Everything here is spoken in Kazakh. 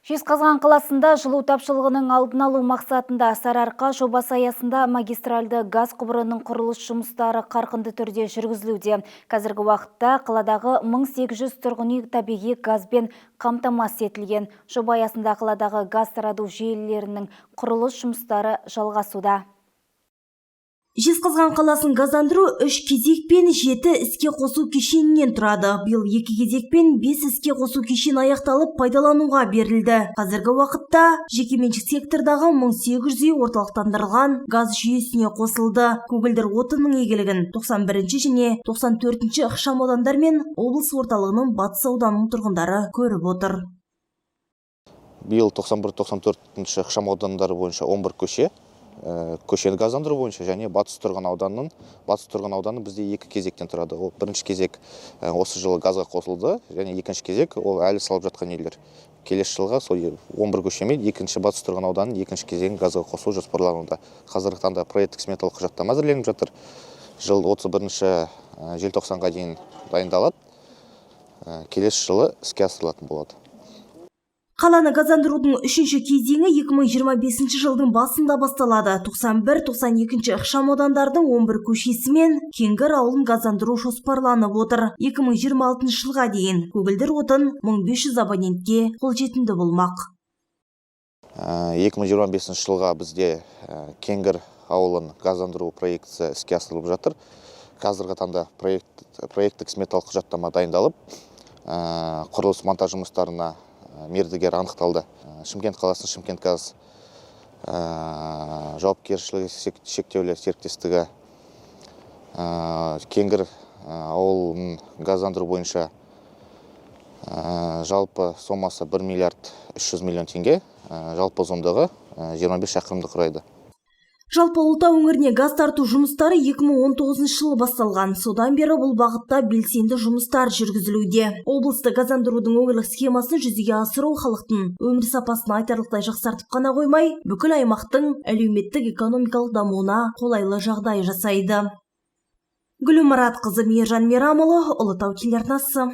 Жезқазған қаласында жылу тапшылығының алдын алу мақсатында Сарыарқа жобасы аясында магистральды газ құбырының құрылыс жұмыстары қарқынды түрде жүргізілуде. Қазіргі уақытта қаладағы 1800 тұрғын үй табиғи газбен қамтамасыз етілген. Жоба аясында қаладағы газ тарату желілерінің құрылыс жұмыстары жалғасуда. Жезқазған қаласын газдандыру 3 кезек пен 7 іске қосу кешенінен тұрады. Биыл 2 кезек пен 5 іске қосу кешені аяқталып пайдалануға берілді. Қазіргі уақытта жекеменшік сектордағы 1800 үй орталықтандырылған газ жүйесіне қосылды. Көгілдір отынның игілігін 91 және 94 ықшам аудандар мен облыс орталығының батыс ауданының тұрғындары көріп отыр. Биыл 91-94 ықшам аудандары бойынша 11 көшені газдандыру бойынша және батыс тұрған ауданы бізде 2 кезектен тұрады. Ол бірінші кезек осы жылы газға қосылды, және екінші кезек ол әлі салып жатқан үйлер. Келесі жылға 11 көшемен екінші батыс тұрған ауданның екінші кезегін газға қосу жоспарлануда. Қазіргі таңда проекттік сметалық құжаттама әзірленіп жатыр. Жыл 31 желтоқсанға дейін дайындалады. Келесі жылы іске асырылатын болады. Қаланы газдандырудың 3-ші кезеңі 2025 жылдың басында басталады. 91-92 ықшам аудандардың 11 көшесі мен Кеңгір ауылын газдандыру жоспарланып отыр. 2026 жылға дейін көгілдір отын 1500 абонентке қолжетімді болмақ. 2025 жылға бізде Кеңгір ауылын газдандыру проектісі іске асырылып жатыр. Қазіргі таңда проекттік сметалық құжаттама дайындалып, құрылыс монтаж жұмыстарына мердігер анықталды. Шымкент қаласының Шымкентгаз жауапкершілігі шектеулі серіктестігі Кеңгір ауылын газдандыру бойынша жалпы сомасы 1 миллиард 300 миллион теңге, жалпы ұзындығы 25 шақырымды құрайды. Жалпы Ұлытау өңіріне газ тарту жұмыстары 2019 жылы басталған. Содан бері бұл бағытта белсенді жұмыстар жүргізілуде. Облысты газдандырудың өңірлік схемасын жүзеге асыру халықтың өмір сапасын айтарлықтай жақсартып қана қоймай, бүкіл аймақтың әлеуметтік экономикалық дамуына қолайлы жағдай жасайды. Гүлім Мұратқызы, Мейіржан Мерамұлы, Ұлытау телеарнасы.